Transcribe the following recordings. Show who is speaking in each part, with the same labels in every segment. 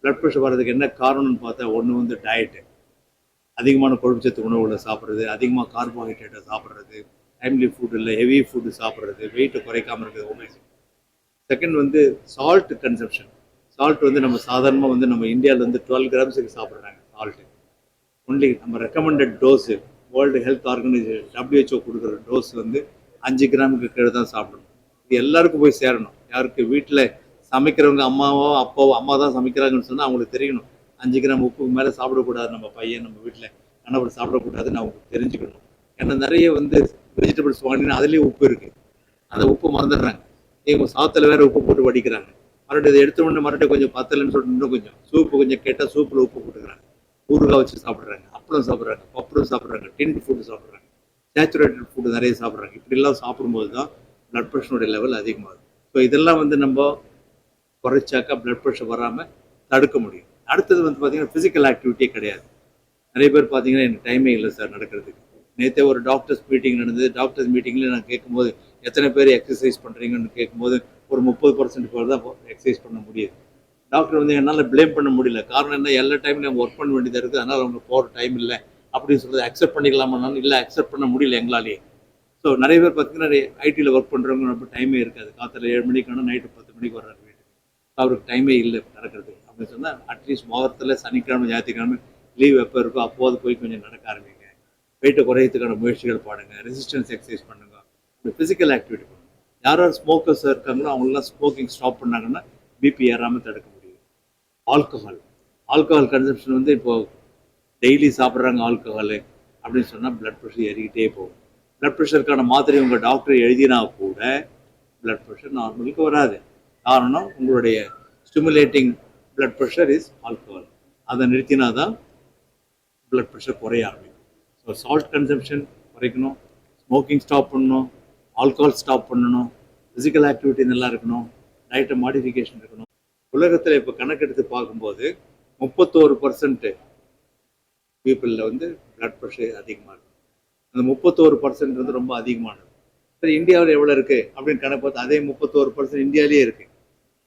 Speaker 1: Blood pressure வர்றதுக்கு என்ன காரணம்னு பார்த்தா ஒன்று வந்து டயட்டு, அதிகமான கொழுப்புச்சத்து உணவுகளை சாப்பிட்றது, அதிகமாக கார்போஹைட்ரேட்டை சாப்பிட்றது, டைம்லி ஃபுட் இல்லை ஹெவி ஃபுட்டு சாப்பிட்றது, வெயிட்டை குறைக்காமல் இருக்கிறது ஒபேசிட்டி. செகண்ட் வந்து சால்ட் கன்சம்ஷன். சால்ட் வந்து நம்ம சாதாரணமாக வந்து நம்ம இந்தியாவில் வந்து 12 கிராம்ஸுக்கு சாப்பிட்றாங்க சால்ட்டு. ஒன்லி நம்ம recommended dose world health organisation WHO கொடுக்குற டோஸ் வந்து 5 கிராமுக்கு கீழே தான் சாப்பிடணும். இது எல்லாருக்கும் போய் சேரணும். யாருக்கு வீட்டில் சமைக்கிறவங்க அம்மாவோ அப்பாவோ, அம்மா தான் சமைக்கிறாங்கன்னு சொன்னால் அவங்களுக்கு தெரியணும் 5 கிராம் உப்புக்கு மேலே சாப்பிடக்கூடாது, நம்ம பையன் நம்ம வீட்டில் கணவர் சாப்பிடக்கூடாதுன்னு அவங்களுக்கு தெரிஞ்சுக்கணும். ஏன்னா நிறைய வந்து வெஜிடபிள்ஸ் வாங்கினா அதுலேயும் உப்பு இருக்குது, அந்த உப்பு மறந்துடுறாங்க. இவங்க சாத்தில் வேறு உப்பு போட்டு வடிக்கிறாங்க. மறுபடியும் இதை எடுத்த உடனே மறுபடியும் கொஞ்சம் பத்தலைன்னு சொல்லிட்டு இன்னும் கொஞ்சம் சூப்பு கொஞ்சம் கேட்டால் சூப்பில் உப்பு போட்டுக்கிறாங்க. ஊறுகாய் வச்சு சாப்பிட்றாங்க, அப்பளம் சாப்பிட்றாங்க, பப்படம் சாப்பிட்றாங்க, டின்ட் ஃபுட்டு சாப்பிட்றாங்க, சேச்சுரேட்டட் ஃபுட்டு நிறைய சாப்பிட்றாங்க. இப்படிலாம் சாப்பிடும்போது தான் பிளட் ப்ரெஷருடைய லெவல் அதிகமாகுது. ஸோ இதெல்லாம் வந்து நம்ம குறைச்சாக்கா பிளட் ப்ரெஷர் வராமல் தடுக்க முடியும். அடுத்தது வந்து பார்த்திங்கன்னா ஃபிசிக்கல் ஆக்டிவிட்டியே கிடையாது. நிறைய பேர் பார்த்தீங்கன்னா எனக்கு டைமே இல்லை சார் நடக்கிறதுக்கு. நேற்றே ஒரு டாக்டர்ஸ் மீட்டிங் நடந்தது. டாக்டர்ஸ் மீட்டிங்கில் நான் கேட்கும்போது எத்தனை பேர் எக்ஸசைஸ் பண்ணுறீங்கன்னு கேட்கும்போது ஒரு 30% பேர் தான் எக்ஸசைஸ் பண்ண முடியுது. டாக்டர் வந்து என்னால் ப்ளேம் பண்ண முடியல. காரணம் என்ன, எல்லா டைம்லையும் அவங்க ஒர்க் பண்ண வேண்டியதாக இருக்குது, அதனால் அவங்க போகிற டைம் இல்லை அப்படின்னு சொல்கிறது அக்செப்ட் பண்ணிக்கலாமானாலும் இல்லை, அக்செப்ட் பண்ண முடியல எங்களாலேயே. ஸோ நிறைய பேர் பார்த்தீங்கன்னா ஐடியில் ஒர்க் பண்ணுறவங்க நம்ம டைமே இருக்காது. காலையில் 7 மணிக்கு ஆனால் நைட்டு 10 மணிக்கு வர்றாரு வீட்டுக்கு. அவருக்கு டைமே இல்லை நடக்கிறதுக்கு. அப்படின்னு சொன்னால் அட்லீஸ்ட் வாரத்தில் சனிக்கிழமை ஞாயிற்றுக்கிழமை லீவ் எப்போ இருக்கோ அப்போது போய் கொஞ்சம் நடக்க ஆரம்பிங்க. வெயிட்டை குறையத்துக்கான முயற்சிகள் பாடுங்க, ரெசிஸ்டன்ஸ் எக்ஸசைஸ் பண்ணுங்க, ஃபிசிக்கல் ஆக்டிவிட்டி பண்ணுங்க. யார் ஸ்மோக்கர்ஸ் இருக்காங்களோ அவங்களெலாம் ஸ்மோக்கிங் ஸ்டாப் பண்ணாங்கன்னா பிபி ஏறாமல் தடுக்க முடியும். ஆல்கஹால் கன்சம்ஷன் வந்து இப்போது டெய்லி சாப்பிட்றாங்க ஆல்கஹாலு அப்படின்னு சொன்னால் பிளட் ப்ரெஷர் ஏறிக்கிட்டே போகும். பிளட் ப்ரெஷருக்கான மாத்திரை உங்கள் டாக்டர் எழுதினா கூட பிளட் ப்ரெஷர் நார்மலுக்கு வராது. காரணம் உங்களுடைய stimulating blood pressure is alcohol. அதை நிறுத்தினா தான் பிளட் ப்ரெஷர் குறைய ஆரம்பிக்கும். ஸோ சால்ட் கன்சம்ஷன் குறைக்கணும், ஸ்மோக்கிங் ஸ்டாப் பண்ணணும், ஆல்கஹால் ஸ்டாப் பண்ணணும், ஃபிசிக்கல் ஆக்டிவிட்டி நல்லா இருக்கணும், டயட்டை மாடிஃபிகேஷன் இருக்கணும். உலகத்தில் இப்போ கணக்கெடுத்து பார்க்கும்போது 31% பீப்புளில் வந்து பிளட் ப்ரெஷர் அதிகமாக இருக்கும். அந்த 31% வந்து ரொம்ப அதிகமானது. சரி, இந்தியாவில் எவ்வளோ இருக்குது அப்படின்னு கணக்கு பார்த்து அதே 31% இந்தியாவிலேயே இருக்குது.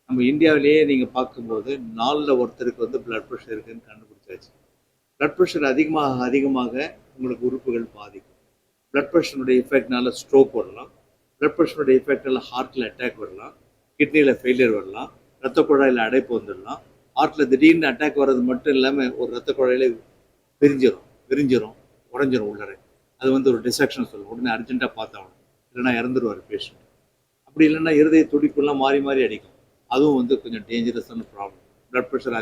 Speaker 1: நம்ம இந்தியாவிலேயே நீங்கள் பார்க்கும்போது 4ல் ஒருத்தருக்கு வந்து பிளட் ப்ரெஷர் இருக்குதுன்னு கண்டுபிடிச்சாச்சு. பிளட் ப்ரெஷர் அதிகமாக உங்களுக்கு உறுப்புகள் பாதிக்கும். பிளட் ப்ரெஷருடைய எஃபெக்ட்னால ஸ்ட்ரோக் வரலாம், பிளட் ப்ரெஷருடைய எஃபெக்டால் ஹார்ட்டில் அட்டாக் வரலாம், கிட்னியில் ஃபெயிலியர் வரலாம், ரத்த குழாயில் அடைப்பு வந்துடலாம். ஹார்ட்டில் திடீர்னு அட்டாக் வர்றது மட்டும் இல்லாமல் ஒரு ரத்த குழாயில விரிஞ்சிரும், உடஞ்சிரும் உள்ளரை. அது வந்து ஒரு டிசெக்ஷன் சொல்லுவோம். உடனே அர்ஜென்ட்டாக பார்த்தாகணும், இல்லைன்னா இறந்துருவார் பேஷண்ட். அப்படி இல்லைன்னா இருதய துடிப்புலாம் மாறி மாறி அடிக்கும். அதுவும் வந்து கொஞ்சம் டேஞ்சரஸான ப்ராப்ளம். Blood pressure